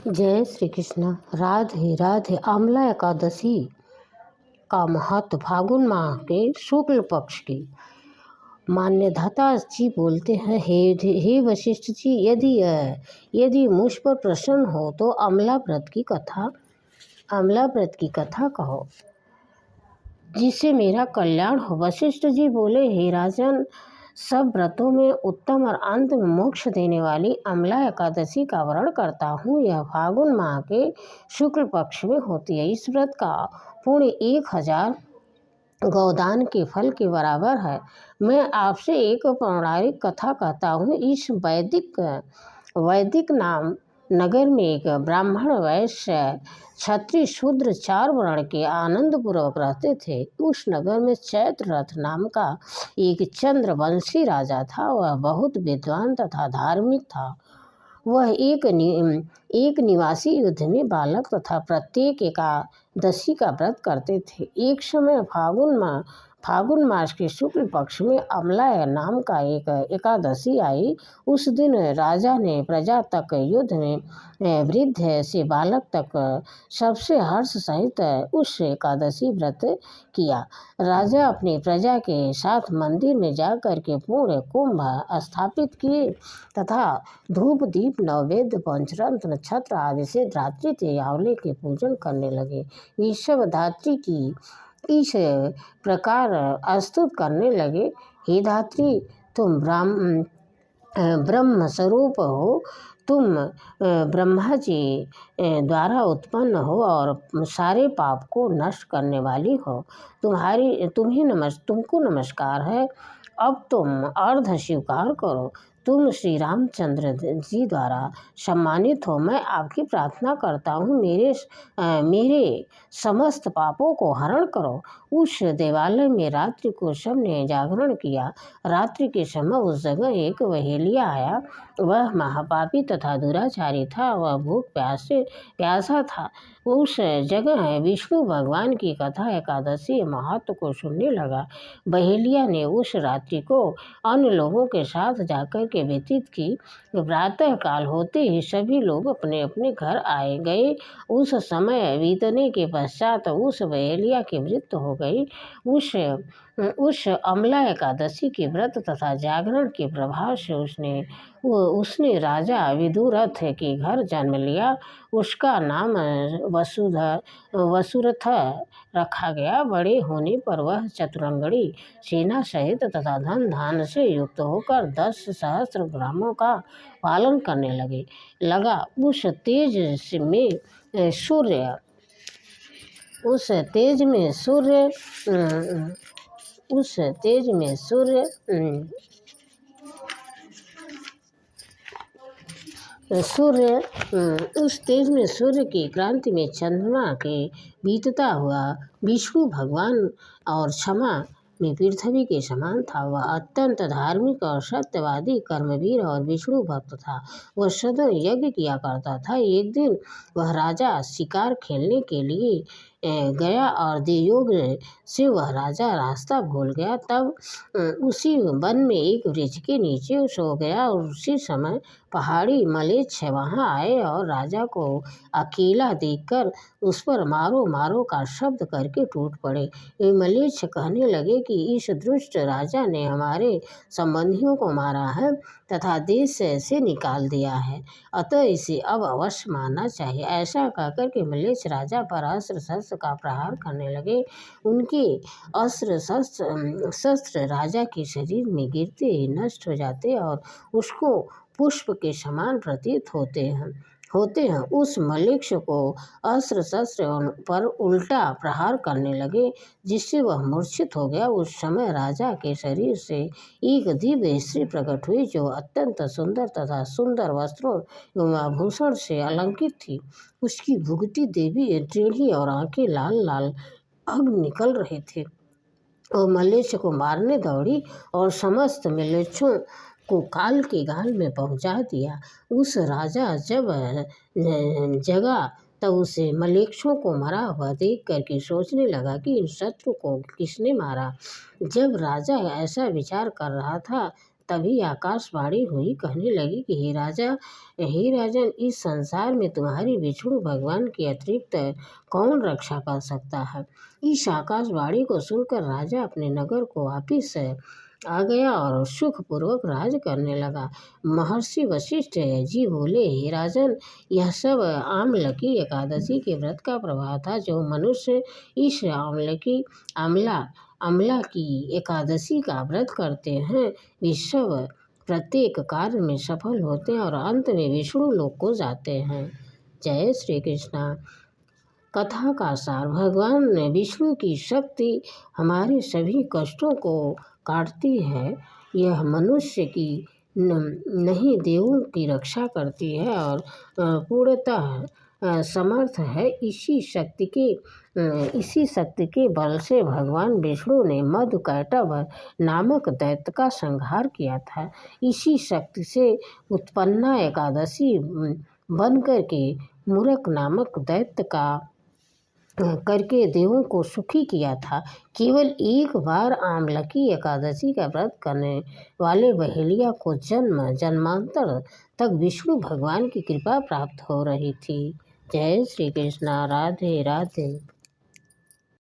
जय श्री कृष्ण। राधे राधे। आमला एकादशी का महत्व। फागुन माह के शुक्ल पक्ष की मान्यधाता जी बोलते हैं, हे वशिष्ठ जी, यदि मुझ पर प्रसन्न हो तो अमला व्रत की कथा कहो, जिससे मेरा कल्याण हो। वशिष्ठ जी बोले, हे राजन, सब व्रतों में उत्तम और अंत में मोक्ष देने वाली अमला एकादशी का वर्ण करता हूँ। यह फागुन माह के शुक्ल पक्ष में होती है। इस व्रत का पुण्य 1000 गौदान के फल के बराबर है। मैं आपसे एक पौराणिक कथा कहता हूँ। इस वैदिक नाम नगर में एक ब्राह्मण, वैश्य, क्षत्रिय, शूद्र 4 वर्ण के आनंदपूर्वक रहते थे। उस नगर में चैत्ररथ नाम का एक चंद्रवंशी राजा था। वह बहुत विद्वान तथा धार्मिक था। वह एक निवासी युद्ध में बालक तथा प्रत्येक एकादशी का व्रत करते थे। एक समय फागुन मास के शुक्ल पक्ष में अमला नाम का एक एकादशी आई। उस दिन राजा ने प्रजा तक, युद्ध में वृद्ध से बालक तक सबसे हर्ष सहित उस एकादशी व्रत किया। राजा अपनी प्रजा के साथ मंदिर में जाकर के पूर्ण कुंभ स्थापित किए तथा धूप दीप नैवेद्य पंचरत्न नक्षत्र आदि से धात्री त्यावले के पूजन करने लगे। ईश्वर धात्री की इस प्रकार स्तुति करने लगे, हे धात्री, तुम ब्रह्म स्वरूप हो। तुम ब्रह्मा जी द्वारा उत्पन्न हो और सारे पाप को नष्ट करने वाली हो। तुमको नमस्कार है। अब तुम अर्घ स्वीकार करो। तुम श्री रामचंद्र जी द्वारा सम्मानित हो। मैं आपकी प्रार्थना करता हूँ, मेरे समस्त पापों को हरण करो। उस देवालय में रात्रि को सबने जागरण किया। रात्रि के समय उस जगह एक वहेलिया आया। वह महापापी तथा दुराचारी था। वह भूख प्यासा था। उस जगह विष्णु भगवान की कथा एकादशी महत्व को सुनने लगा। बहेलिया ने उस रात्रि को अन्य लोगों के साथ जाकर के व्यतीत की। प्रातः काल होते ही सभी लोग अपने अपने घर आए गए। उस समय बीतने के पश्चात उस बहेलिया की मृत्यु हो गई। उस अमला एकादशी के व्रत तथा जागरण के प्रभाव से उसने राजा विदुरथ के घर जन्म लिया। उसका नाम वसुरथ रखा गया। बड़े होने पर वह चतुरंगड़ी सेना सहित तथा धन धान से युक्त होकर 10 सहस्त्र ग्रामों का पालन करने लगा। उस तेज में सूर्य की क्रांति में चंद्रमा के बीतता हुआ विष्णु भगवान और क्षमा में पृथ्वी के समान था। वह अत्यंत धार्मिक और सत्यवादी, कर्मवीर और विष्णु भक्त था। वह सदा यज्ञ किया करता था। एक दिन वह राजा शिकार खेलने के लिए गया और देवयोग से वह राजा रास्ता भूल गया। तब उसी वन में एक वृक्ष के नीचे सो गया और उसी समय पहाड़ी मलेच्छ वहां आए और राजा को अकेला देखकर उस पर मारो मारो का शब्द करके टूट पड़े। मलेच्छ कहने लगे कि इस दुष्ट राजा ने हमारे संबंधियों को मारा है तथा देश से निकाल दिया है, अतः इसे अब अवश्य मारना चाहिए। ऐसा कहकर के मलेच्छ राजा पर अस्त्र शस्त्र का प्रहार करने लगे। उनके अस्त्र शस्त्र राजा के शरीर में गिरते ही नष्ट हो जाते और उसको पुष्प के समान प्रतीत होते हैं। उस मलेच्छ को अस्त्र शस्त्र पर उल्टा प्रहार करने लगे, जिससे वह मूर्छित हो गया। उस समय राजा के शरीर से एक दिव्य स्त्री प्रकट हुई, जो अत्यंत सुंदर तथा सुंदर वस्त्रों एवं आभूषण से अलंकृत थी। उसकी भुगती देवी टेढ़ी और आंखें लाल लाल अग्नि निकल रहे थे। और मलेच्छ को मारने दौड़ी और समस्त मलेच्छों को काल के गाल में पहुंचा दिया। उस राजा जब जगा तब उसे मलेच्छों को मरा हुआ देख करके सोचने लगा कि इन शत्रु को किसने मारा। जब राजा ऐसा विचार कर रहा था तभी आकाशवाणी हुई, कहने लगी कि हे राजन, इस संसार में तुम्हारी विष्णु भगवान के अतिरिक्त कौन रक्षा कर सकता है। इस आकाशवाणी को सुनकर राजा अपने नगर को वापिस आ गया और सुखपूर्वक राज करने लगा। महर्षि वशिष्ठ जी बोले, हे राजन, यह सब आमलकी एकादशी के व्रत का प्रभाव था। जो मनुष्य इस आमला की एकादशी का व्रत करते हैं, वे सब प्रत्येक कार्य में सफल होते हैं और अंत में विष्णु लोक को जाते हैं। जय श्री कृष्णा। कथा का सार, भगवान विष्णु की शक्ति हमारे सभी कष्टों को काटती है। यह मनुष्य की नहीं, देवों की रक्षा करती है और पूर्णतः समर्थ है। इसी शक्ति के बल से भगवान विष्णु ने मधुकैटभ नामक दैत्य का संहार किया था। इसी शक्ति से उत्पन्ना एकादशी बनकर के मूरक नामक दैत्य का करके देवों को सुखी किया था। केवल एक बार आमलकी एकादशी का व्रत करने वाले बहेलिया को जन्मांतर तक विष्णु भगवान की कृपा प्राप्त हो रही थी। जय श्री कृष्णा। राधे राधे।